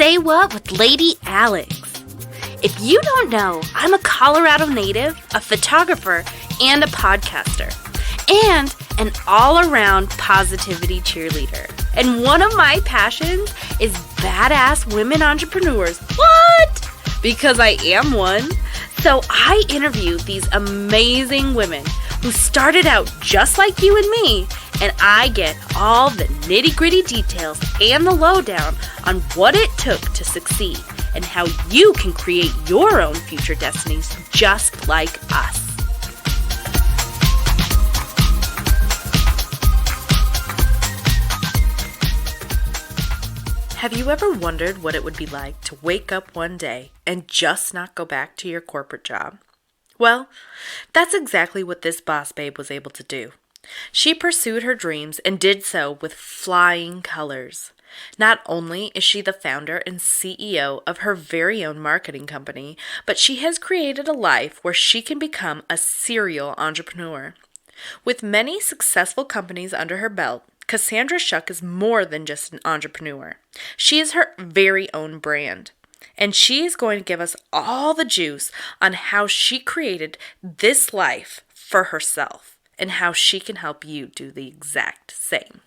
Say What with Lady Alex. If you don't know, I'm a Colorado native, a photographer, and a podcaster, and an all-around positivity cheerleader. And one of my passions is badass women entrepreneurs. What? Because I am one. So I interview these amazing women who started out just like you and me, and I get all the nitty-gritty details and the lowdown on what it took to succeed and how you can create your own future destinies just like us. Have you ever wondered what it would be like to wake up one day and just not go back to your corporate job? Well, that's exactly what this boss babe was able to do. She pursued her dreams and did so with flying colors. Not only is she the founder and CEO of her very own marketing company, but she has created a life where she can become a serial entrepreneur. With many successful companies under her belt, Cassandra Shuck is more than just an entrepreneur. She is her very own brand. And she is going to give us all the juice on how she created this life for herself and how she can help you do the exact same.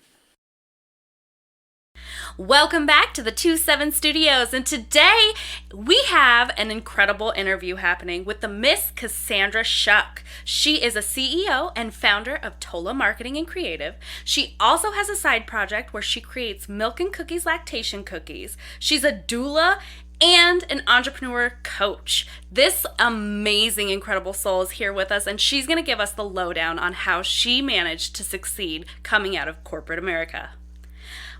Welcome back to the 27 Studios, and today we have an incredible interview happening with the Miss Cassandra Shuck. She is a CEO and founder of Tola Marketing and Creative. She also has a side project where she creates Milkin cookies, lactation cookies. She's a doula and an entrepreneur coach. This amazing, incredible soul is here with us, and she's going to give us the lowdown on how she managed to succeed coming out of corporate America.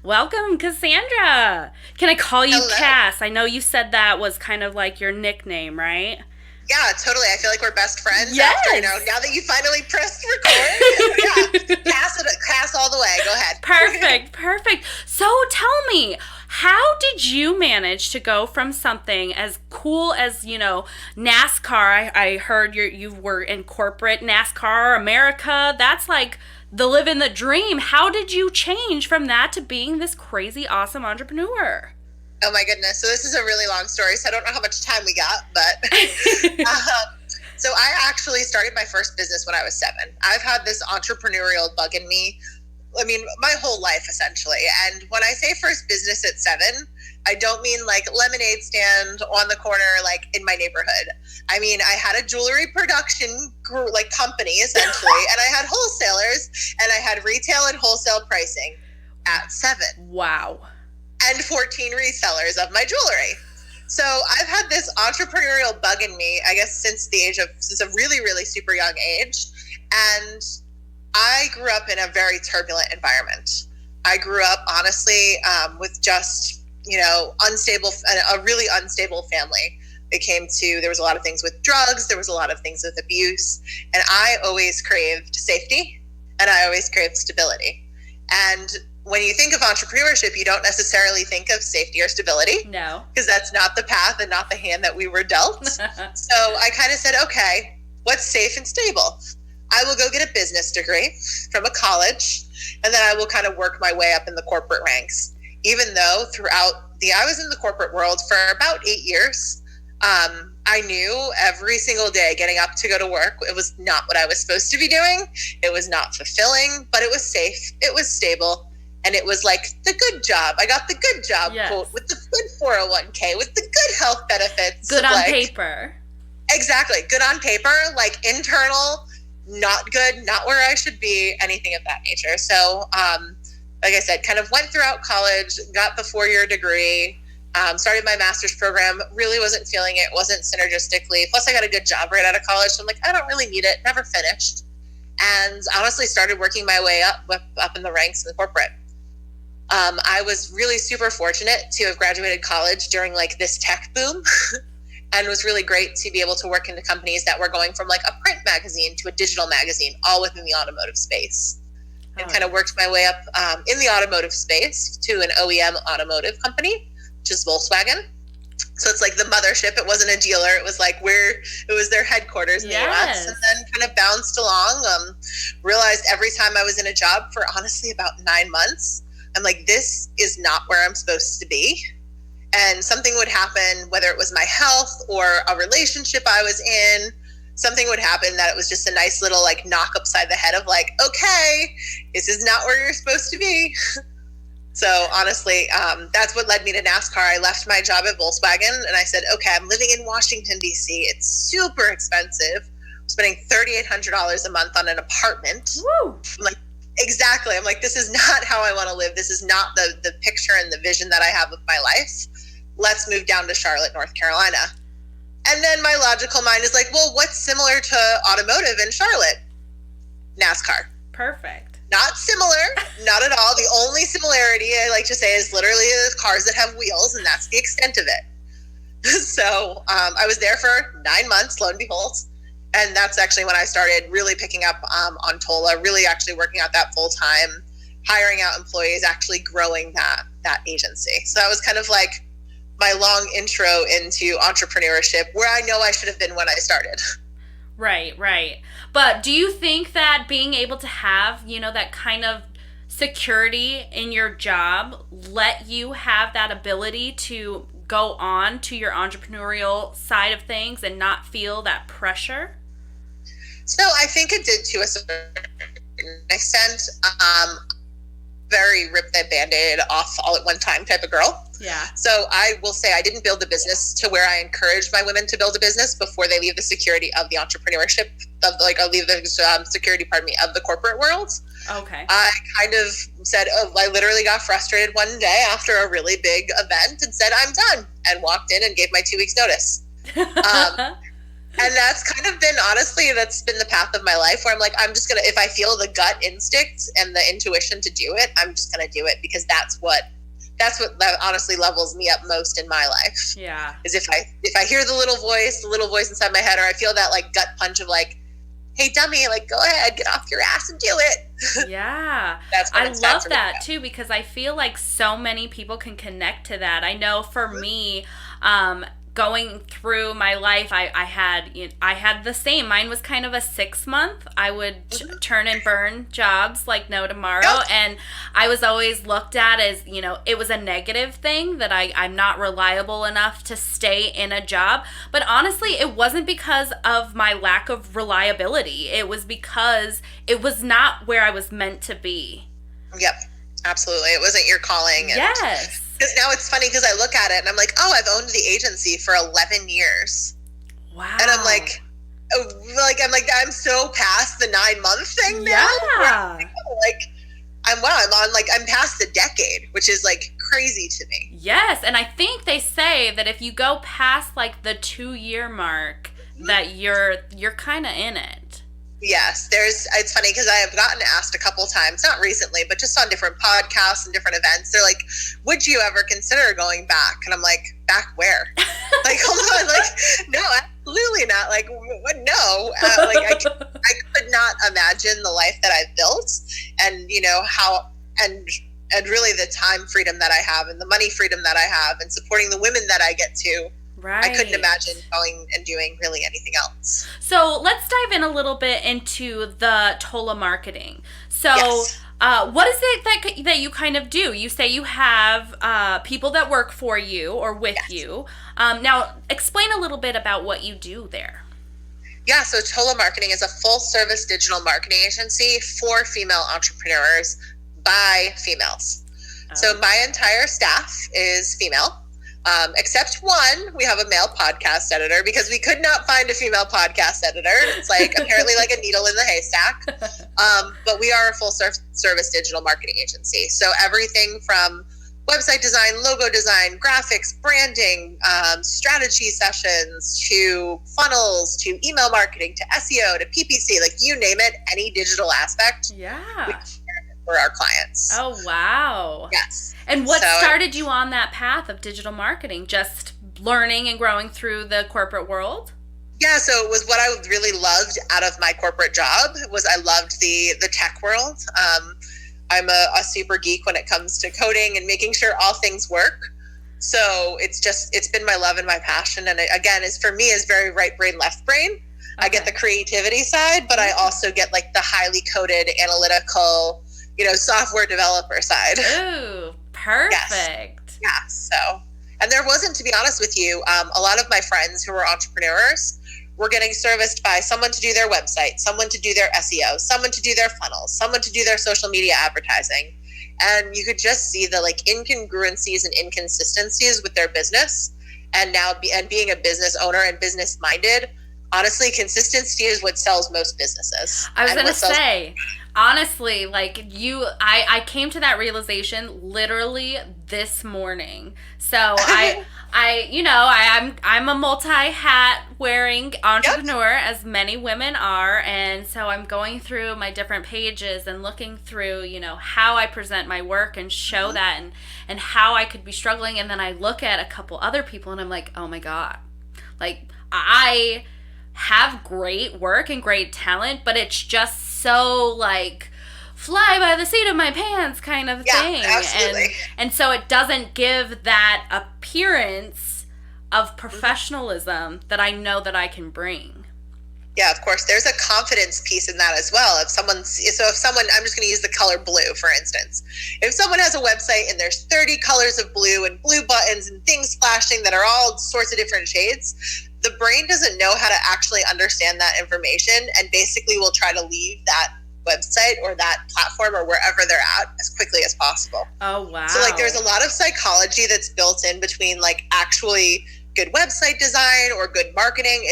Welcome, Cassandra. Can I call you Hello. Cass? I know you said that was kind of like your nickname, right? Yeah, totally. I feel like we're best friends Yes. after, now that you finally pressed record. Yeah, Cass all the way. Go ahead. Perfect. So tell me, how did you manage to go from something as cool as, NASCAR? I heard you were in corporate NASCAR America. That's like the living the dream. How did you change from that to being this crazy, awesome entrepreneur? Oh my goodness. So this is a really long story, so I don't know how much time we got, but so I actually started my first business when I was 7. I've had this entrepreneurial bug in me, my whole life essentially. And when I say first business at 7, I don't mean like lemonade stand on the corner, like in my neighborhood. I mean, I had a jewelry production company essentially, and I had wholesalers, and I had retail and wholesale pricing at 7. Wow. And 14 resellers of my jewelry. So I've had this entrepreneurial bug in me, I guess, since a really, really super young age. And I grew up in a very turbulent environment. I grew up, honestly, with just, a really unstable family. There was a lot of things with drugs, there was a lot of things with abuse, and I always craved safety, and I always craved stability. And when you think of entrepreneurship, you don't necessarily think of safety or stability. No. Because that's not the path and not the hand that we were dealt. So I kind of said, okay, what's safe and stable? I will go get a business degree from a college, and then I will kind of work my way up in the corporate ranks. Even though I was in the corporate world for about 8 years, I knew every single day getting up to go to work, it was not what I was supposed to be doing. It was not fulfilling, but it was safe. It was stable. And it was like the good job. I got the good job quote with the good 401k, with the good health benefits. Good on paper. Exactly. Good on paper, like internal, not good, not where I should be, anything of that nature. So, like I said, kind of went throughout college, got the 4-year degree, started my master's program, really wasn't feeling it, wasn't synergistically. Plus I got a good job right out of college. So I'm like, I don't really need it. Never finished. And honestly started working my way up in the ranks in the corporate. I was really super fortunate to have graduated college during like this tech boom and was really great to be able to work into companies that were going from like a print magazine to a digital magazine, all within the automotive space. And kind of worked my way up in the automotive space to an OEM automotive company, which is Volkswagen. So it's like the mothership. It wasn't a dealer. It was like it was their headquarters in the US. And then kind of bounced along, realized every time I was in a job for honestly about 9 months, I'm like, this is not where I'm supposed to be. and something would happen, whether it was my health or a relationship I was in, something would happen that it was just a nice little like knock upside the head of like, okay, this is not where you're supposed to be. So honestly, that's what led me to NASCAR. I left my job at Volkswagen and I said, okay, I'm living in Washington, D.C. It's super expensive. I'm spending $3,800 a month on an apartment. Woo! I'm like, exactly. I'm like, this is not how I want to live. This is not the picture and the vision that I have of my life. Let's move down to Charlotte, North Carolina. And then my logical mind is like, well, what's similar to automotive in Charlotte? NASCAR. Perfect. Not similar, not at all. The only similarity I like to say is literally the cars that have wheels, and that's the extent of it. So I was there for 9 months, lo and behold. And that's actually when I started really picking up on Tola, really actually working out that full time, hiring out employees, actually growing that agency. So that was kind of like my long intro into entrepreneurship, where I know I should have been when I started. Right, right. But do you think that being able to have, that kind of security in your job let you have that ability to go on to your entrepreneurial side of things and not feel that pressure? So I think it did to a certain extent. Very rip that Band-Aid off all at one time type of girl. Yeah. So I will say I didn't build a business to where I encouraged my women to build a business before they leave the security of the entrepreneurship leave the security, of the corporate world. Okay. I kind of said, I literally got frustrated one day after a really big event and said, I'm done, and walked in and gave my 2 weeks notice. And that's kind of been, honestly, that's been the path of my life where I'm like, I'm just going to, if I feel the gut instinct and the intuition to do it, I'm just going to do it, because that's what honestly levels me up most in my life. Yeah. Is if I hear the little voice inside my head, or I feel that like gut punch of like, hey dummy, like go ahead, get off your ass and do it. Yeah. I love that too, because I feel like so many people can connect to that. I know for me, going through my life, I had the same. Mine was kind of a 6 month. I would turn and burn jobs like no tomorrow. Yep. And I was always looked at as, it was a negative thing that I'm not reliable enough to stay in a job. But honestly, it wasn't because of my lack of reliability. It was because it was not where I was meant to be. Yep, absolutely. It wasn't your calling. Yes. Because now it's funny because I look at it and I'm like, oh, I've owned the agency for 11 years. Wow. And I'm like, I'm so past the 9-month thing now. Yeah. I'm past the decade, which is like crazy to me. Yes. And I think they say that if you go past like the 2-year mark, that you're kind of in it. Yes, it's funny because I have gotten asked a couple times, not recently, but just on different podcasts and different events. They're like, would you ever consider going back? And I'm like, back where? Like, hold on, like, no, absolutely not. Like, no, I could not imagine the life that I've built, and how, and really the time freedom that I have and the money freedom that I have and supporting the women that I get to. Right. I couldn't imagine going and doing really anything else. So let's dive in a little bit into the Tola marketing. So yes. What is it that you kind of do? You say you have people that work for you or with yes. you. Now, explain a little bit about what you do there. Yeah, so Tola Marketing is a full-service digital marketing agency for female entrepreneurs by females. Oh. So my entire staff is female. Except one, we have a male podcast editor because we could not find a female podcast editor. It's like apparently like a needle in the haystack. But we are a full service digital marketing agency. So everything from website design, logo design, graphics, branding, strategy sessions, to funnels, to email marketing, to SEO, to PPC, like you name it, any digital aspect. Yeah. For our clients. Oh, wow. Yes. And what started you on that path of digital marketing? Just learning and growing through the corporate world? Yeah, so it was what I really loved out of my corporate job was I loved the tech world. I'm a super geek when it comes to coding and making sure all things work. So it's been my love and my passion. And it, again, for me is very right brain, left brain. Okay. I get the creativity side, but I also get like the highly coded analytical, software developer side. Ooh, perfect. Yes. Yeah. So And there wasn't, to be honest with you, a lot of my friends who were entrepreneurs were getting serviced by someone to do their website, someone to do their SEO, someone to do their funnels, someone to do their social media advertising. And you could just see the like incongruencies and inconsistencies with their business. And now, and being a business owner and business minded, honestly, consistency is what sells most businesses. I was going to say, honestly, like I came to that realization literally this morning. So I'm a multi-hat wearing entrepreneur, yep, as many women are. And so I'm going through my different pages and looking through, how I present my work and show mm-hmm. that and how I could be struggling. And then I look at a couple other people and I'm like, oh my God, like I have great work and great talent, but it's just so like fly by the seat of my pants kind of thing. Absolutely. And so it doesn't give that appearance of professionalism that I know that I can bring. Yeah, of course. There's a confidence piece in that as well. If someone, I'm just going to use the color blue, for instance. If someone has a website and there's 30 colors of blue and blue buttons and things flashing that are all sorts of different shades, the brain doesn't know how to actually understand that information and basically will try to leave that website or that platform or wherever they're at as quickly as possible. Oh, wow. So like there's a lot of psychology that's built in between like actually good website design or good marketing.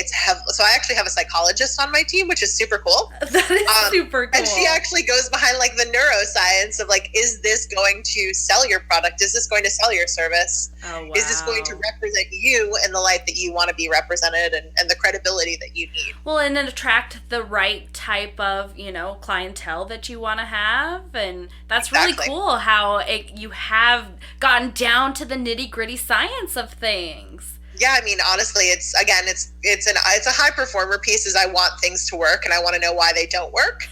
So I actually have a psychologist on my team, which is super cool. That is super cool. And she actually goes behind like the neuroscience of like, is this going to sell your product? Is this going to sell your service? Oh, wow. Is this going to represent you in the light that you want to be represented and the credibility that you need? Well, and then attract the right type of, clientele that you want to have. And that's really cool how you have gotten down to the nitty-gritty science of things. Yeah, I mean, honestly, it's a high performer piece is I want things to work and I want to know why they don't work.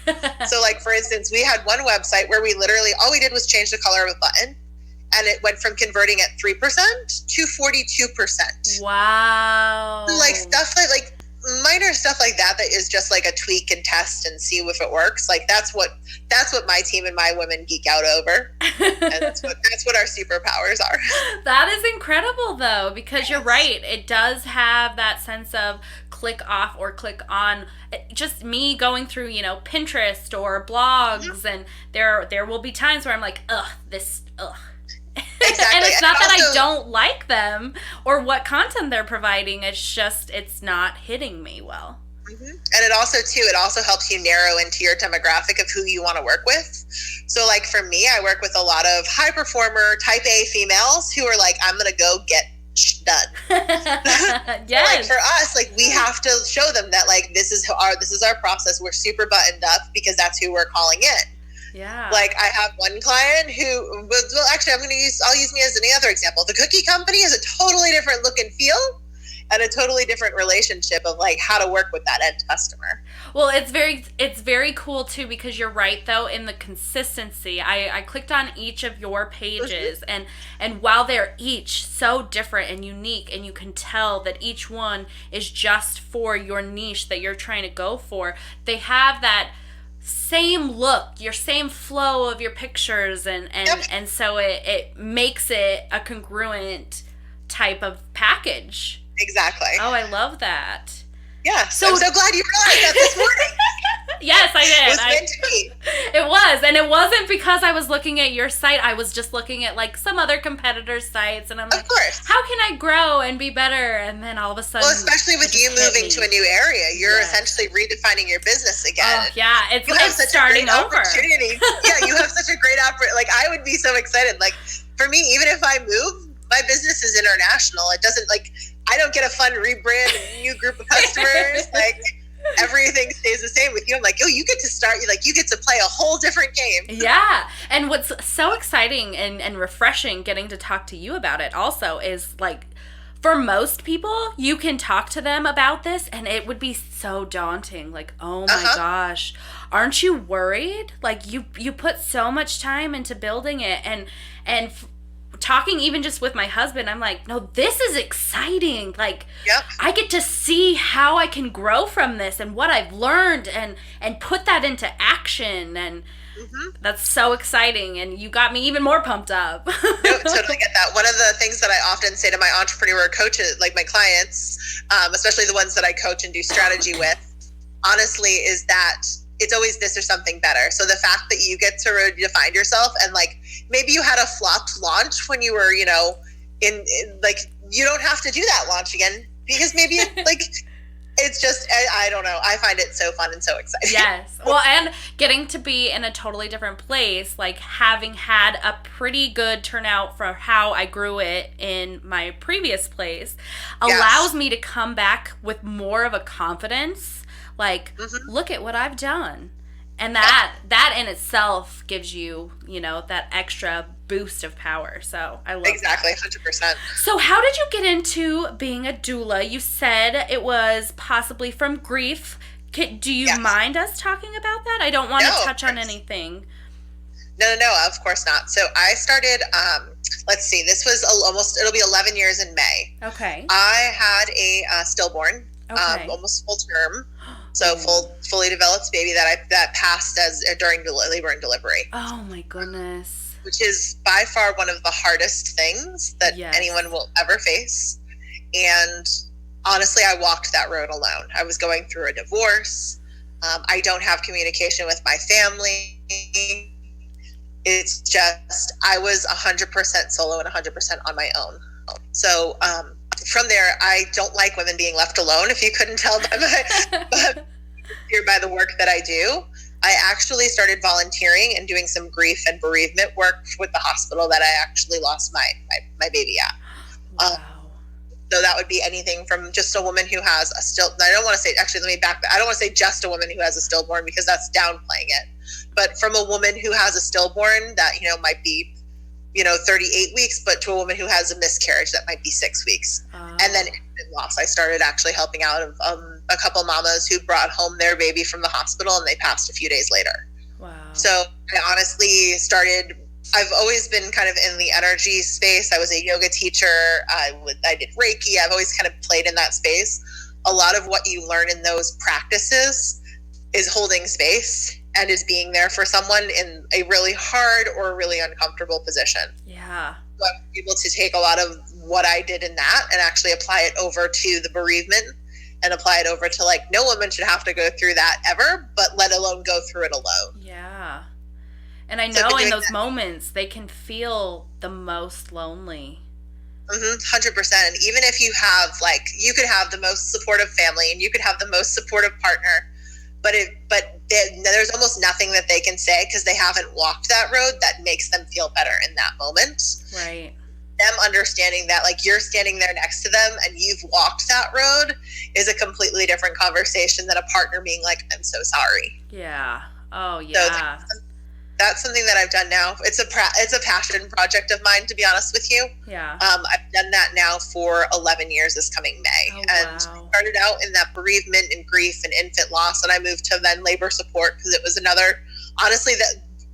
So like, for instance, we had one website where we literally, all we did was change the color of a button and it went from converting at 3% to 42%. Wow. Like stuff like minor stuff like that is just like a tweak and test and see if it works. Like that's what my team and my women geek out over. And that's what our superpowers are. That is incredible though, because You're right. It does have that sense of click off or click on. Just me going through, Pinterest or blogs, mm-hmm. and there will be times where I'm like, ugh. Exactly. And it's not that I don't like them or what content they're providing. It's just, it's not hitting me well. Mm-hmm. And it also helps you narrow into your demographic of who you want to work with. So like for me, I work with a lot of high performer type A females who are like, I'm going to go get done. Yes. Like for us, like we have to show them that like, this is our process. We're super buttoned up because that's who we're calling in. Yeah. Like I have one client who, well, actually I'll use me as any other example. The cookie company has a totally different look and feel and a totally different relationship of like how to work with that end customer. Well, it's very cool too, because you're right though, in the consistency. I clicked on each of your pages mm-hmm. and while they're each so different and unique and you can tell that each one is just for your niche that you're trying to go for, they have that same look, your same flow of your pictures and so it makes it a congruent type of package. Exactly. Oh, I love that. Yeah. So I'm so glad you realized that this morning. Yes, I did. It was meant to be. It was. And it wasn't because I was looking at your site. I was just looking at like some other competitors' sites. And I'm like, of course. How can I grow and be better? And then all of a sudden. Well, especially with you moving to a new area, you're essentially redefining your business again. Oh, yeah. It's starting over. Yeah, you have such a great opportunity. Like, I would be so excited. Like, for me, even if I move, my business is international. It doesn't like, I don't get a fun rebrand, a new group of customers. Like, everything stays the same with you. I'm like, you get to start, you get to play a whole different game. Yeah. And what's so exciting and refreshing getting to talk to you about it also is like, for most people, you can talk to them about this and it would be so daunting. Like, oh my gosh, aren't you worried? Like you put so much time into building it and talking even just with my husband, I'm like, no, this is exciting. Like, yep. I get to see how I can grow from this and what I've learned and put that into action. action, and that's so exciting, and you got me even more pumped up. No, totally get that. One of the things that I often say to my entrepreneur coaches, like my clients, especially the ones that I coach and do strategy with, honestly, is that it's always this or something better. So the fact that you get to redefine yourself, and like maybe you had a flopped launch when you were, in like, you don't have to do that launch again, because maybe like it's just, I don't know. I find it so fun and so exciting. Yes. Well, and getting to be in a totally different place, like having had a pretty good turnout for how I grew it in my previous place, allows me to come back with more of a confidence. Like, look at what I've done. And that in itself gives you, that extra boost of power. So I love exactly, that. 100%. So how did you get into being a doula? You said it was possibly from grief. Do you mind us talking about that? I don't want to touch on anything. No, of course not. So I started, let's see, this was it'll be 11 years in May. Okay. I had a stillborn, almost full term. So fully developed baby that passed during labor and delivery. Oh my goodness. Which is by far one of the hardest things that anyone will ever face. And honestly, I walked that road alone. I was going through a divorce. I don't have communication with my family. It's just, I was 100% solo and 100% on my own. So, from there, I don't like women being left alone, if you couldn't tell by the work that I do. I actually started volunteering and doing some grief and bereavement work with the hospital that I actually lost my baby at. Wow. So that would be anything from just a woman who has I don't want to say, actually, let me back. I don't want to say just a woman who has a stillborn, because that's downplaying it. But from a woman who has a stillborn that, might be 38 weeks, but to a woman who has a miscarriage that might be 6 weeks. And then infant loss. I started actually helping out of a couple mamas who brought home their baby from the hospital, and they passed a few days later. Wow. So I honestly I've always been kind of in the energy space. I was a yoga teacher. I did Reiki. I've always kind of played in that space. A lot of what you learn in those practices is holding space and is being there for someone in a really hard or really uncomfortable position. Yeah. So I was able to take a lot of what I did in that and actually apply it over to the bereavement, and apply it over to, like, no woman should have to go through that ever, but let alone go through it alone. Yeah. And I know in those moments they can feel the most lonely. 100%. And even if you have, like, you could have the most supportive family and you could have the most supportive partner, but there's almost nothing that they can say, because they haven't walked that road, that makes them feel better in that moment. Right. Them understanding that, like, you're standing there next to them and you've walked that road is a completely different conversation than a partner being like, I'm so sorry. Yeah. Oh, yeah. So that's something that I've done now. It's a passion project of mine, to be honest with you. Yeah. I've done that now for 11 years this coming May. Oh, and wow. Started out in that bereavement and grief and infant loss, and I moved to then labor support, because it was honestly,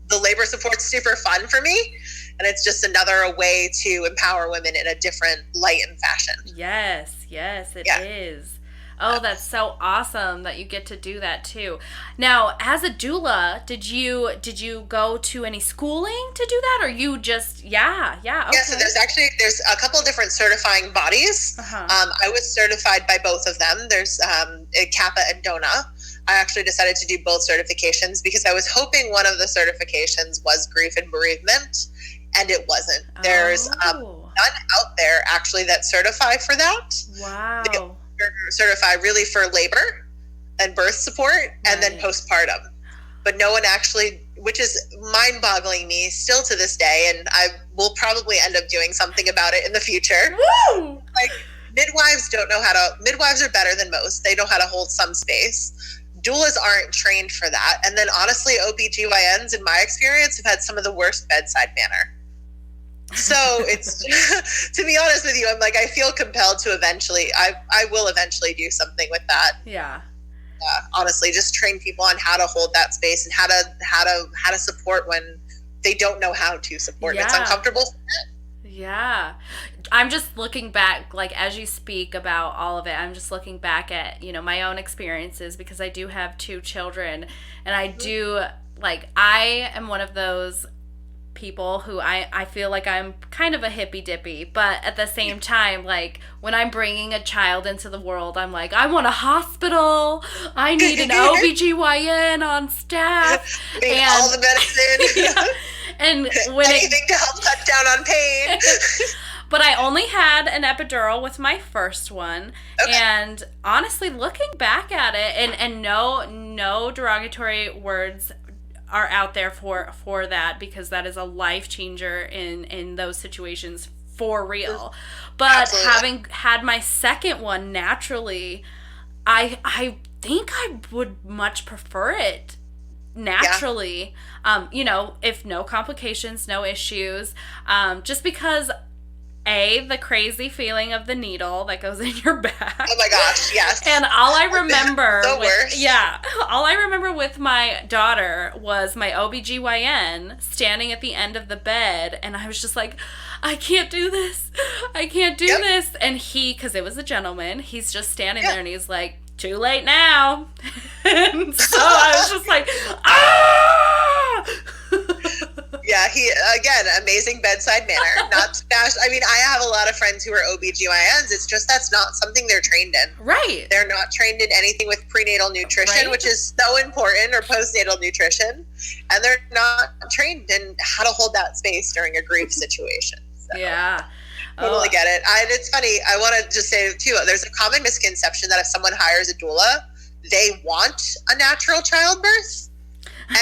the labor support's super fun for me, and it's just another way to empower women in a different light and fashion. Yes, it is. Oh, that's so awesome that you get to do that too. Now, as a doula, did you go to any schooling to do that, or you just okay. Yeah, so there's a couple of different certifying bodies. I was certified by both of them. There's Kappa and Dona. I actually decided to do both certifications because I was hoping one of the certifications was grief and bereavement, and it wasn't. There's none out there actually that certify for that. Wow. Certify really for labor and birth support and then postpartum, but no one actually, which is mind-boggling me still to this day, and I will probably end up doing something about it in the future. Woo! Like, midwives are better than most. They know how to hold some space. Doulas aren't trained for that, and then honestly, OBGYNs in my experience have had some of the worst bedside manner. So it's, to be honest with you, I'm like, I feel compelled to I will eventually do something with that. Yeah. Honestly, just train people on how to hold that space and how to support when they don't know how to support. Yeah. It's uncomfortable. Yeah. I'm just looking back, like, as you speak about all of it, I'm just looking back at, my own experiences because I do have two children. And I do, like, I am one of those people who I feel like I'm kind of a hippy dippy, but at the same time, like, when I'm bringing a child into the world, I'm like, I want a hospital, I need an OBGYN on staff, need all the medicine. Yeah. And when anything to help cut down on pain. But I only had an epidural with my first one, and honestly, looking back at it, and no derogatory words are out there for that, because that is a life changer in those situations for real. But absolutely. Having had my second one naturally, I think I would much prefer it naturally. Yeah. If no complications, no issues, just because the crazy feeling of the needle that goes in your back. Oh my gosh, yes. And all I remember the worst. Yeah. All I remember with my daughter was my OBGYN standing at the end of the bed, and I was just like, I can't do this. I can't do this. And because it was a gentleman, he's just standing there and he's like, too late now. And so I was just like, ah! Yeah, he, again, amazing bedside manner. Not smashed. I mean, I have a lot of friends who are OBGYNs. It's just that's not something they're trained in. Right. They're not trained in anything with prenatal nutrition, which is so important, or postnatal nutrition. And they're not trained in how to hold that space during a grief situation. So. Yeah. Totally get it. And it's funny. I want to just say, too, there's a common misconception that if someone hires a doula, they want a natural childbirth.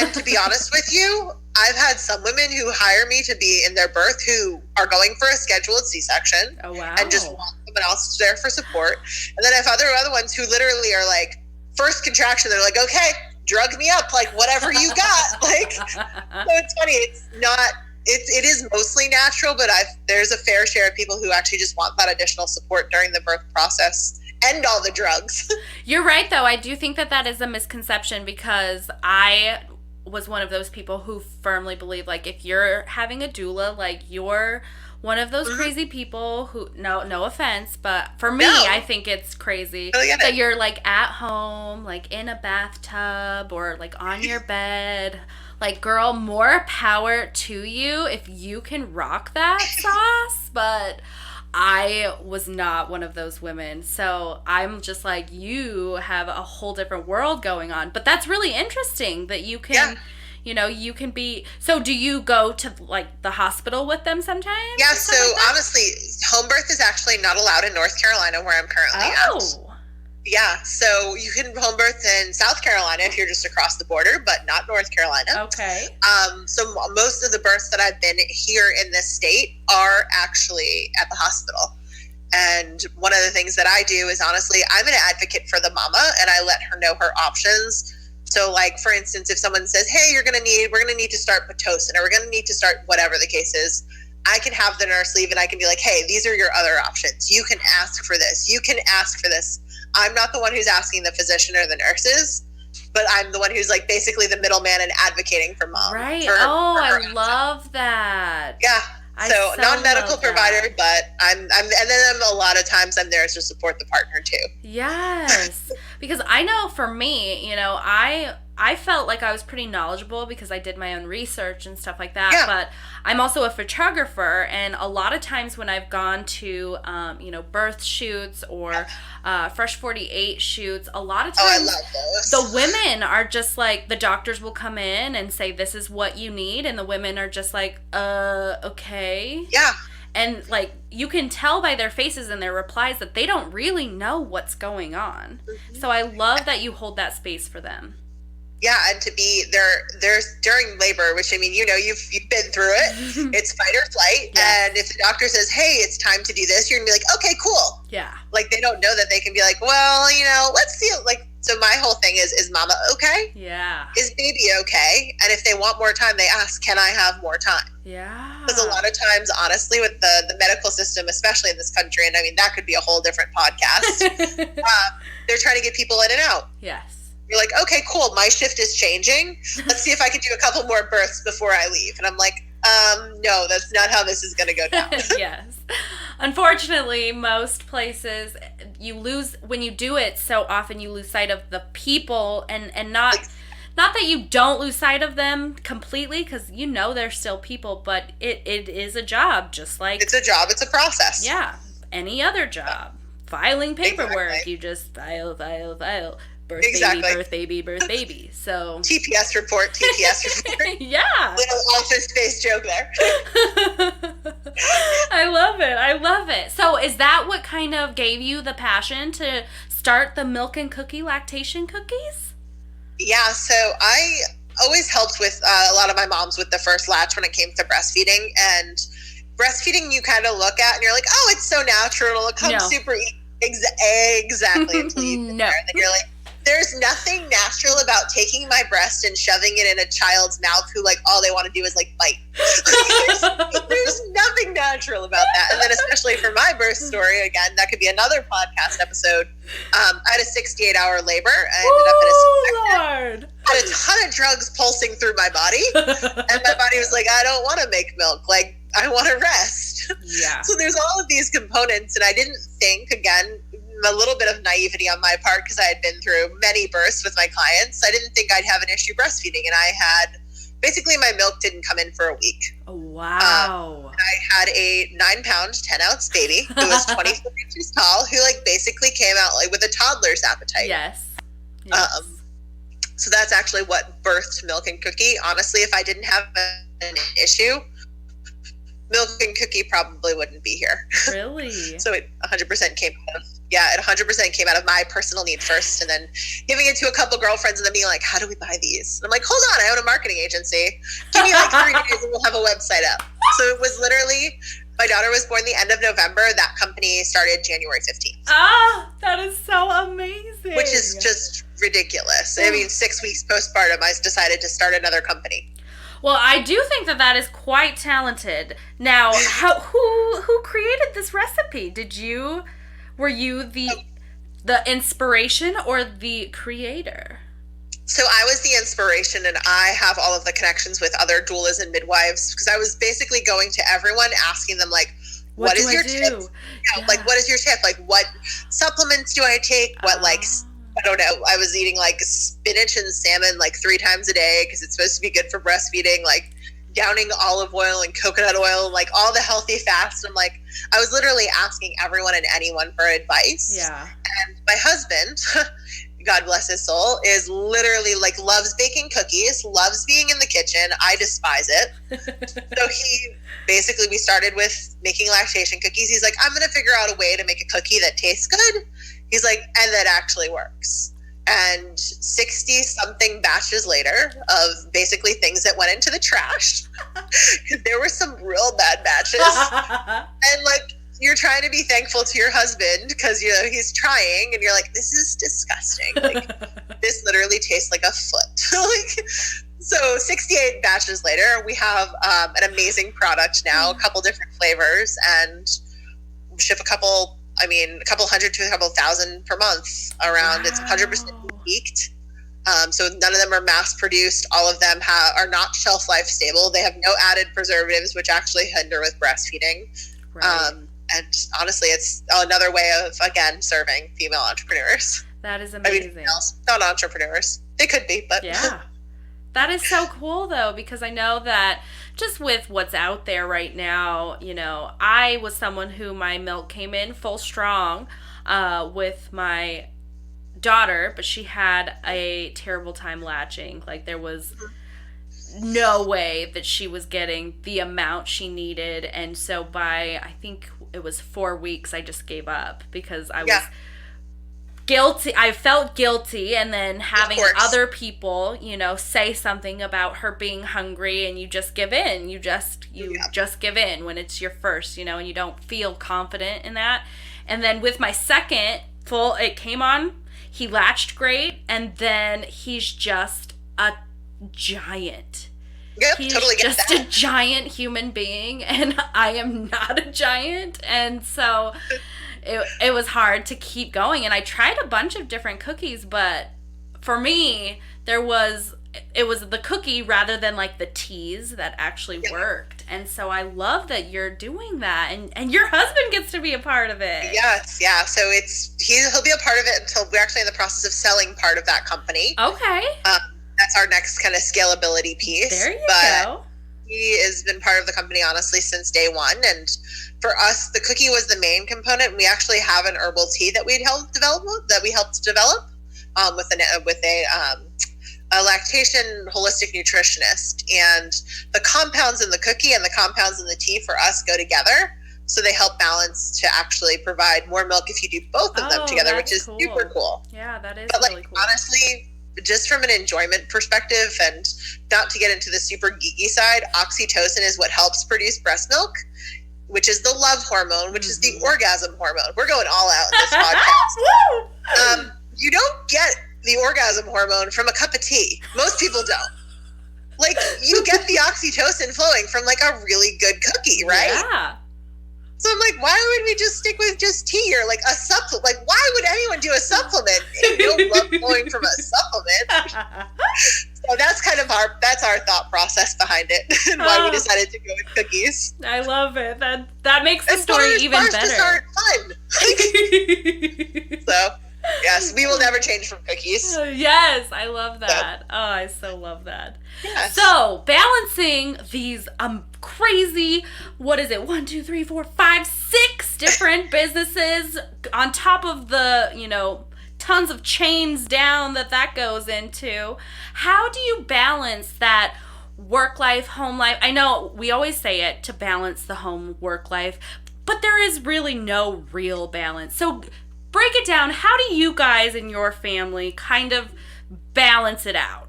And to be honest with you, I've had some women who hire me to be in their birth who are going for a scheduled C-section. Oh, wow. And just want someone else there for support. And then I have other ones who literally are like, first contraction, they're like, okay, drug me up, like whatever you got. Like, so it's funny. It's not, it is mostly natural, but there's a fair share of people who actually just want that additional support during the birth process and all the drugs. You're right, though. I do think that is a misconception, because I was one of those people who firmly believe, like, if you're having a doula, like, you're one of those crazy people who, no offense, but for me, I think it's crazy that you're, like, at home, like, in a bathtub or, like, on your bed. Like, girl, more power to you if you can rock that sauce, but I was not one of those women. So I'm just like, you have a whole different world going on. But that's really interesting that you can, you can be. So do you go to, like, the hospital with them sometimes? Yeah, so honestly, home birth is actually not allowed in North Carolina, where I'm currently at. Yeah, so you can home birth in South Carolina if you're just across the border, but not North Carolina. Okay. So most of the births that I've been here in this state are actually at the hospital. And one of the things that I do is, honestly, I'm an advocate for the mama, and I let her know her options. So, like, for instance, if someone says, hey, we're going to need to start Pitocin, or we're going to need to start whatever the case is, I can have the nurse leave, and I can be like, hey, these are your other options. You can ask for this. You can ask for this. I'm not the one who's asking the physician or the nurses, but I'm the one who's, like, basically the middleman and advocating for mom. Right. I love that. Yeah. So non-medical provider, but I'm a lot of times I'm there to support the partner too. Yes. Because I know for me, I felt like I was pretty knowledgeable because I did my own research and stuff like that. Yeah. But I'm also a photographer, and a lot of times when I've gone to, birth shoots or Fresh 48 shoots, a lot of times I love those. The women are just like, the doctors will come in and say, this is what you need. And the women are just like, okay. Yeah. And, like, you can tell by their faces and their replies that they don't really know what's going on. Mm-hmm. So I love that you hold that space for them. Yeah, and to be there's during labor, which, I mean, you've been through it. It's fight or flight. Yeah. And if the doctor says, hey, it's time to do this, you're going to be like, okay, cool. Yeah. Like, they don't know that they can be like, well, let's see. Like, so my whole thing is mama okay? Yeah. Is baby okay? And if they want more time, they ask, can I have more time? Yeah. Because a lot of times, honestly, with the medical system, especially in this country, and I mean, that could be a whole different podcast, they're trying to get people in and out. Yes. You're like, okay, cool. My shift is changing. Let's see if I can do a couple more births before I leave. And I'm like, No, that's not how this is going to go down. Yes. Unfortunately, most places you lose when you do it so often you lose sight of the people and not that you don't lose sight of them completely because you know they're still people, but it is a job just like it's a job, it's a process. Yeah, any other job. Filing paperwork, Exactly. You just file. Birth Exactly. birth baby. So TPS report. Yeah. Little Office Space joke there. I love it. So is that what kind of gave you the passion to start the Milkin cookie lactation cookies? Yeah, so I always helped with a lot of my moms with the first latch when it came to breastfeeding. And breastfeeding you kind of look at and you're like, oh, it's so natural. It'll come super easy. Exactly. Until you sit there. And then you're like, there's nothing natural about taking my breast and shoving it in a child's mouth who like all they want to do is like bite. There's nothing natural about that. And then especially for my birth story, again, that could be another podcast episode. I had a 68-hour labor. I ended up in a C-section. Had a ton of drugs pulsing through my body. And my body was like, I don't want to make milk. Like, I want to rest. Yeah. So there's all of these components. And I didn't think, again, a little bit of naivety on my part because I had been through many births with my clients. I didn't think I'd have an issue breastfeeding. And I had, basically my milk didn't come in for a week. Oh, wow. I had a 9-pound, 10-ounce baby who was 24 inches tall, who like basically came out like with a toddler's appetite. Yes. So that's actually what birthed Milkin Cookie. Honestly, if I didn't have an issue, Milkin Cookie probably wouldn't be here. Really? So it 100% came out of, it 100% came out of my personal need first, and then giving it to a couple girlfriends and then being like, how do we buy these? And I'm like, hold on, I own a marketing agency. Give me like 3 days and we'll have a website up. So it was literally, my daughter was born the end of November. That company started January 15th. Ah, that is so amazing. Which is just ridiculous. I mean, 6 weeks postpartum, I decided to start another company. Well, I do think that is quite talented. Now, who created this recipe? Were you the inspiration or the creator? So I was the inspiration, and I have all of the connections with other doulas and midwives because I was basically going to everyone asking them like, what is your tip? Yeah. Like, what is your tip? Like, what supplements do I take? What I don't know. I was eating like spinach and salmon like 3 times a day because it's supposed to be good for breastfeeding. Like downing olive oil and coconut oil, like all the healthy fats. I'm like, I was literally asking everyone and anyone for advice. Yeah. And my husband, God bless his soul, is literally like loves baking cookies, loves being in the kitchen. I despise it. So we started with making lactation cookies. He's like, I'm going to figure out a way to make a cookie that tastes good. He's like, and that actually works. And 60-something batches later of basically things that went into the trash, because there were some real bad batches. And like, you're trying to be thankful to your husband because he's trying, and you're like, this is disgusting. Like, this literally tastes like a foot. So 68 batches later, we have an amazing product now, a couple different flavors, and ship a couple hundred to a couple thousand per month around. Wow. It's 100% leaked. So none of them are mass produced. All of them are not shelf life stable. They have no added preservatives, which actually hinder with breastfeeding. Right. And honestly, it's another way of, again, serving female entrepreneurs. That is amazing. Not entrepreneurs. They could be, but... Yeah. That is so cool, though, because I know that just with what's out there right now, I was someone who my milk came in full strong with my daughter, but she had a terrible time latching. Like, there was no way that she was getting the amount she needed. And so by, I think it was 4 weeks, I just gave up because I was guilty. I felt guilty, and then having other people, say something about her being hungry, and you just give in. You just give in when it's your first, and you don't feel confident in that. And then with my second it came on. He latched great, and then he's just a giant. Yep, he's totally get just a giant human being, and I am not a giant, and so it was hard to keep going. And I tried a bunch of different cookies, but for me, it was the cookie rather than like the teas that actually worked. And so I love that you're doing that, and your husband gets to be a part of it. Yes, yeah. So he'll be a part of it until we're actually in the process of selling part of that company. Okay. That's our next kind of scalability piece. There you go. He has been part of the company, honestly, since day one. And for us, the cookie was the main component. We actually have an herbal tea that we helped develop with a lactation holistic nutritionist. And the compounds in the cookie and the compounds in the tea for us go together. So they help balance to actually provide more milk if you do both of them together, which is super cool. Yeah, that is really cool. Honestly, just from an enjoyment perspective, and not to get into the super geeky side, oxytocin is what helps produce breast milk, which is the love hormone, which is the orgasm hormone. We're going all out in this podcast. You don't get the orgasm hormone from a cup of tea. Most people don't. Like, you get the oxytocin flowing from like a really good cookie, right? Yeah. So I'm like, why would we just stick with just tea or like a supplement? Like, why would anyone do a supplement? No love flowing from a supplement. So that's our thought process behind it, and why we decided to go with cookies. I love it. That makes the story even better. Just aren't fun. So yes, we will never change from cookies. Yes, I love that. So. Oh, I so love that. Yes. So balancing these crazy, what is it? 1, 2, 3, 4, 5, 6 different businesses on top of the, tons of chains down that goes into. How do you balance that work life, home life? I know we always say it to balance the home work life, but there is really no real balance. So break it down. How do you guys and your family kind of balance it out?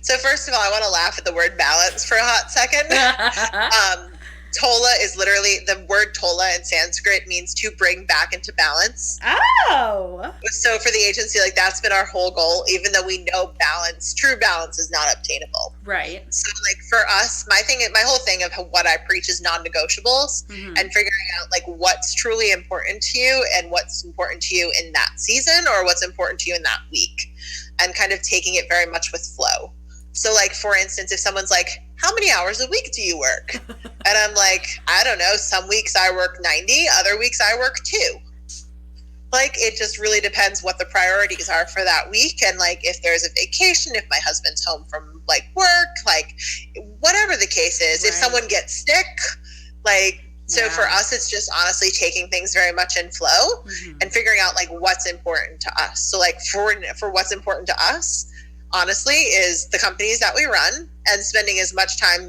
So first of all, I want to laugh at the word balance for a hot second. Tola is literally, the word Tola in Sanskrit means to bring back into balance. Oh. So for the agency, like, that's been our whole goal, even though we know true balance is not obtainable. Right. So like for us, my whole thing of what I preach is non-negotiables, and figuring out like what's truly important to you and what's important to you in that season or what's important to you in that week, and kind of taking it very much with flow. So like, for instance, if someone's like, how many hours a week do you work? And I'm like, I don't know. Some weeks I work 90, other weeks I work 2. Like, it just really depends what the priorities are for that week. And like, if there's a vacation, if my husband's home from like work, like whatever the case is, if someone gets sick, like, so for us, it's just honestly taking things very much in flow and figuring out like what's important to us. So like for what's important to us, honestly, is the companies that we run and spending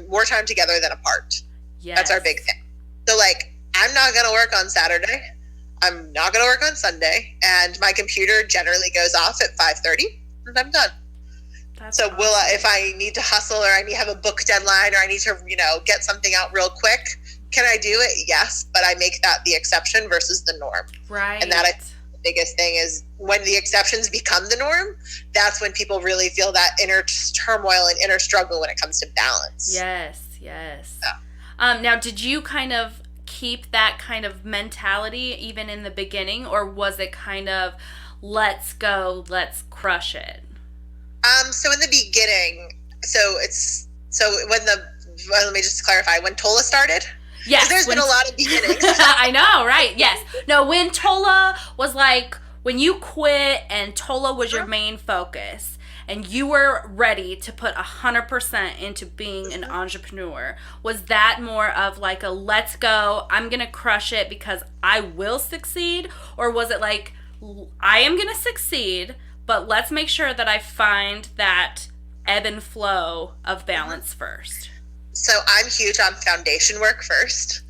more time together than apart. Yes. That's our big thing. So like, I'm not going to work on Saturday. I'm not going to work on Sunday. And my computer generally goes off at 5:30 and I'm done. That's awesome. If I need to hustle or I need to have a book deadline or I need to, get something out real quick, can I do it? Yes. But I make that the exception versus the norm. Right. And that's the biggest thing, is when the exceptions become the norm, that's when people really feel that inner turmoil and inner struggle when it comes to balance. Yes. Yeah. Now, did you kind of keep that kind of mentality even in the beginning, or was it kind of, let's go, let's crush it? So in the beginning, let me just clarify, when Tola started? Yes. There's been a lot of beginnings. I know, right? Yes. No, when Tola was like, when you quit and Tola was your main focus and you were ready to put 100% into being an entrepreneur, was that more of like a let's go, I'm going to crush it because I will succeed? Or was it like, I am going to succeed, but let's make sure that I find that ebb and flow of balance first? So I'm huge on foundation work first.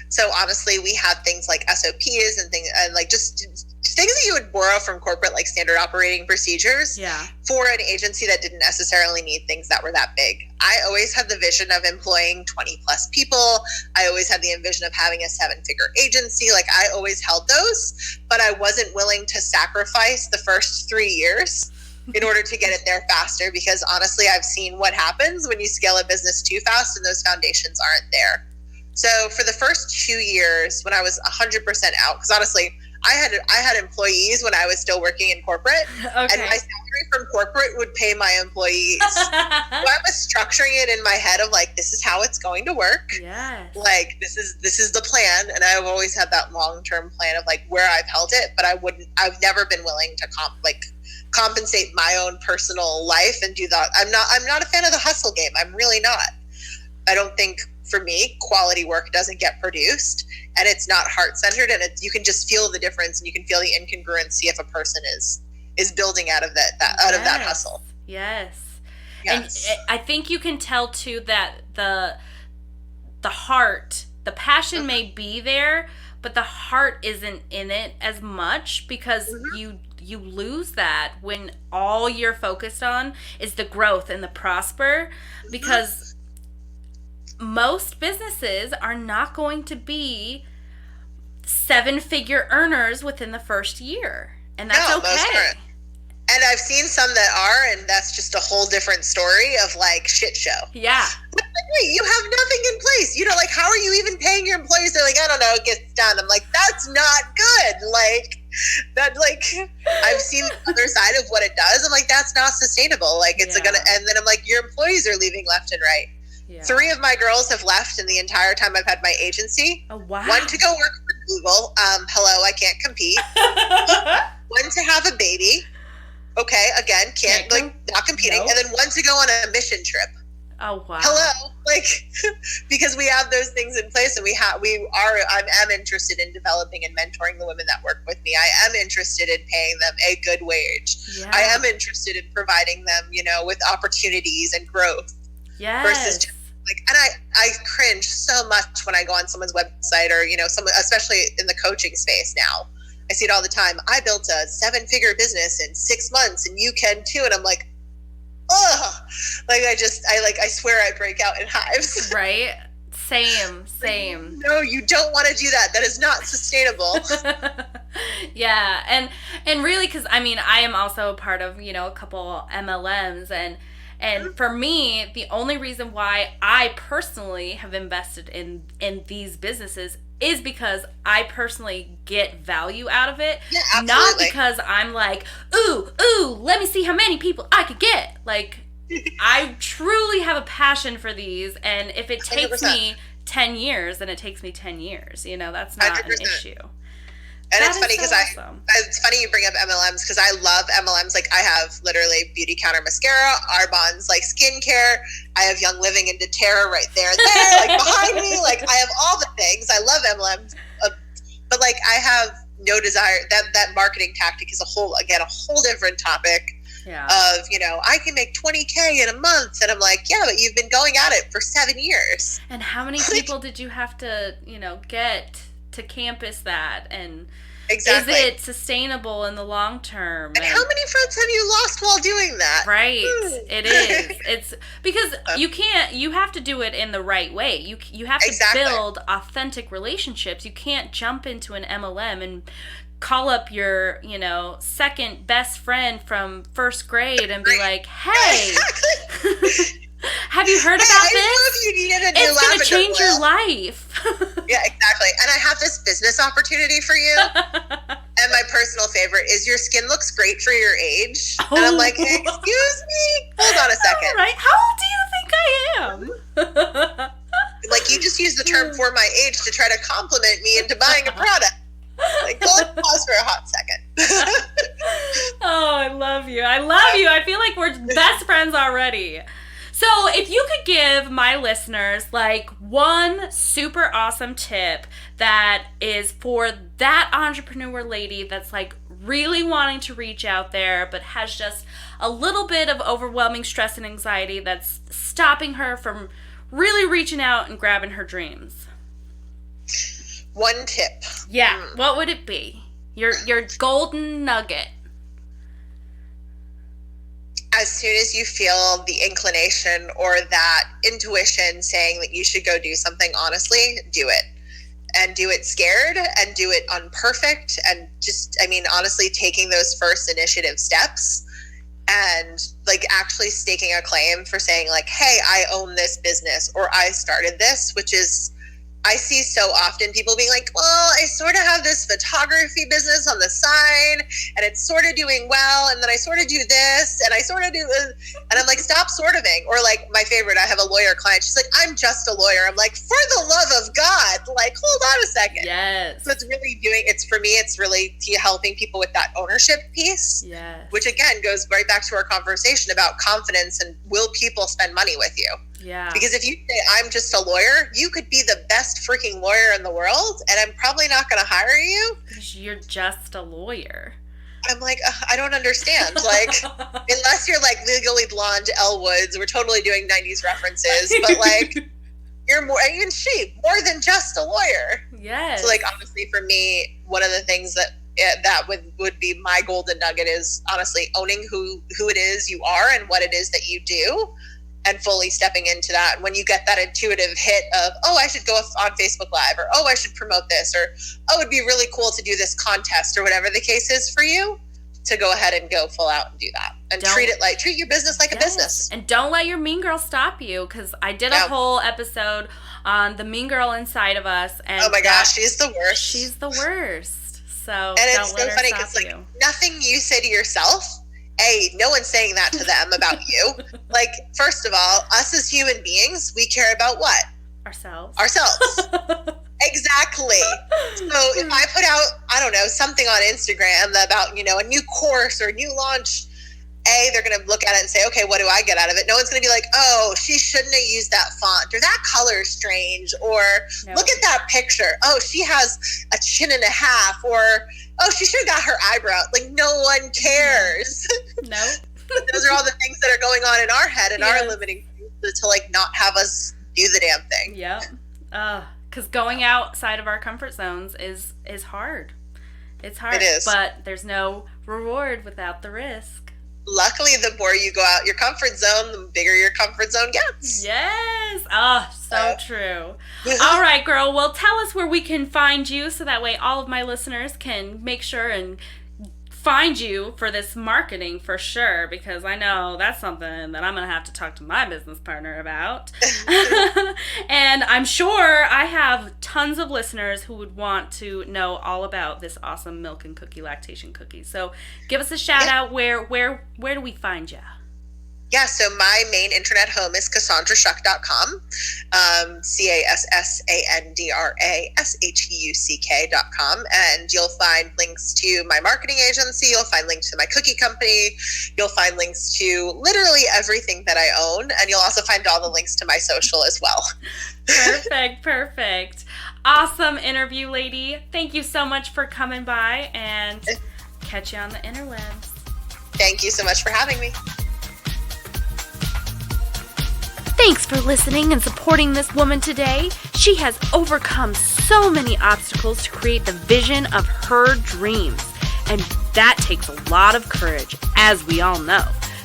So honestly, we had things like SOPs and things, and like just things that you would borrow from corporate, like standard operating procedures, for an agency that didn't necessarily need things that were that big. I always had the vision of employing 20 plus people. I always had the vision of having a 7-figure agency. Like, I always held those, but I wasn't willing to sacrifice the first 3 years in order to get it there faster, because honestly, I've seen what happens when you scale a business too fast and those foundations aren't there. So for the first 2 years, when I was 100% out, because honestly, I had employees when I was still working in corporate, and my salary from corporate would pay my employees. So I was structuring it in my head of like, this is how it's going to work. Yes. Like this is the plan, and I've always had that long-term plan of like where I've held it, but I've never been willing to compensate my own personal life and do that. I'm not a fan of the hustle game. I'm really not. I don't think, for me, quality work doesn't get produced, and it's not heart-centered, and you can just feel the difference, and you can feel the incongruency if a person is building out of that of that hustle. Yes. Yes. And I think you can tell too that the heart, the passion may be there, but the heart isn't in it as much, because you lose that when all you're focused on is the growth and the prosper, because most businesses are not going to be 7-figure earners within the first year. And that's okay. Most aren't. And I've seen some that are, and that's just a whole different story of like shit show. Yeah. Wait, you have nothing in place. You know, like, how are you even paying your employees? They're like, I don't know, it gets done. I'm like, that's not good. Like, that, like, I've seen the other side of what it does. I'm like, that's not sustainable. Like, it's and then I'm like, your employees are leaving left and right. Yeah. 3 of my girls have left in the entire time I've had my agency. Oh, wow. 1 to go work for Google. Hello, I can't compete. 1 to have a baby. Okay, again, not competing. Nope. And then 1 to go on a mission trip. Oh, wow. Hello, like, because we have those things in place, and I am interested in developing and mentoring the women that work with me. I am interested in paying them a good wage. Yeah. I am interested in providing them, with opportunities and growth. Yes. Versus just like, and I cringe so much when I go on someone's website or, someone, especially in the coaching space now. I see it all the time. I built a 7-figure business in 6 months, and you can too. And I'm like, ugh. Like, I swear I break out in hives. Right? Same. No, you don't want to do that. That is not sustainable. Yeah. And really, because, I am also a part of, a couple MLMs, and for me, the only reason why I personally have invested in these businesses is because I personally get value out of it. Yeah, absolutely. Not because I'm like, ooh, let me see how many people I could get. Like, I truly have a passion for these, and if it takes 100%. Me 10 years, then it takes me 10 years. That's not 100%. An issue. And it's funny because it's funny you bring up MLMs, because I love MLMs. Like, I have literally Beauty Counter Mascara, Arbonne's like skincare. I have Young Living and doTERRA right there and there, like behind me. Like, I have all the things. I love MLMs, but like, I have no desire. That marketing tactic is a whole different topic. Yeah. Of I can make $20,000 in a month, and I'm like, yeah, but you've been going at it for 7 years. And how many people did you have to get to campus that, and exactly. Is it sustainable in the long term? And how many friends have you lost while doing that? Right. It is. It's because you have to do it in the right way. You have to build authentic relationships. You can't jump into an MLM and call up your, second best friend from first grade and be like, hey, have you heard about this? It's going to change your life. Yeah, exactly. And I have this business opportunity for you. And my personal favorite is, your skin looks great for your age. Oh. And I'm like, excuse me? Hold on a second. Right? How old do you think I am? Like, you just use the term for my age to try to compliment me into buying a product. Like, go and pause for a hot second. Oh, I love you. I feel like we're best friends already. So if you could give my listeners like one super awesome tip that is for that entrepreneur lady that's like really wanting to reach out there but has just a little bit of overwhelming stress and anxiety that's stopping her from really reaching out and grabbing her dreams. One tip. Yeah, what would it be? Your golden nugget. As soon as you feel the inclination or that intuition saying that you should go do something, honestly, do it. And do it scared, and do it unperfect, and just, honestly, taking those first initiative steps and like actually staking a claim for saying like, hey, I own this business, or I started this, which is I see so often people being like, well, I sort of have this photography business on the side and it's sort of doing well. And then I sort of do this and I sort of do this. And I'm like, stop sorting. Or like my favorite, I have a lawyer client. She's like, I'm just a lawyer. I'm like, for the love of God, like, hold on a second. Yes. So for me, it's really helping people with that ownership piece. Yes. Which again goes right back to our conversation about confidence and will people spend money with you? Yeah. Because if you say, I'm just a lawyer, you could be the best freaking lawyer in the world, and I'm probably not going to hire you. Because you're just a lawyer. I'm like, I don't understand. Like, unless you're like Legally Blonde Elle Woods, we're totally doing 90s references, but like, you're more in shape, more than just a lawyer. Yes. So like, honestly, for me, one of the things that would be my golden nugget is honestly owning who it is you are and what it is that you do. And fully stepping into that. And when you get that intuitive hit of, oh, I should go on Facebook Live, or, oh, I should promote this, or, oh, it'd be really cool to do this contest, or whatever the case is for you, to go ahead and go full out and do that. And treat your business like a business. And don't let your mean girl stop you, because I did a whole episode on the mean girl inside of us. And oh my gosh, she's the worst. She's the worst. So and it's so funny because like nothing you say to yourself, no one's saying that to them about you. Like, first of all, us as human beings, we care about what? Ourselves. Exactly. So if I put out, I don't know, something on Instagram about, a new course or a new launch, they're going to look at it and say, okay, what do I get out of it? No one's going to be like, oh, she shouldn't have used that font, or that color is strange, or look at that picture. Oh, she has a chin and a half, or, oh, she should have got her eyebrow. Like, no one cares. No. Those are all the things that are going on in our head and our limiting things to like not have us do the damn thing. Yep. Because going outside of our comfort zones is hard. It's hard. It is. But there's no reward without the risk. Luckily, the more you go out your comfort zone, the bigger your comfort zone gets. Yes. So true. All right, girl. Well, tell us where we can find you so that way all of my listeners can make sure and find you for this marketing for sure, because I know that's something that I'm going to have to talk to my business partner about. And I'm sure I have tons of listeners who would want to know all about this awesome Milkin cookie lactation cookies. So give us a shout out. Where do we find you? Yeah, so my main internet home is CassandraShuck.com, CassandraShuck.com, and you'll find links to my marketing agency, you'll find links to my cookie company, you'll find links to literally everything that I own, and you'll also find all the links to my social as well. Perfect. Awesome interview, lady. Thank you so much for coming by, and catch you on the interwebs. Thank you so much for having me. Thanks for listening and supporting this woman today. She has overcome so many obstacles to create the vision of her dreams. And that takes a lot of courage, as we all know.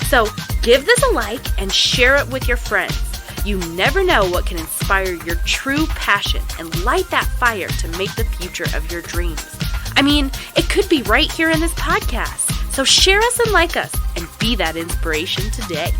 So give this a like and share it with your friends. You never know what can inspire your true passion and light that fire to make the future of your dreams. I mean, it could be right here in this podcast. So share us and like us and be that inspiration today.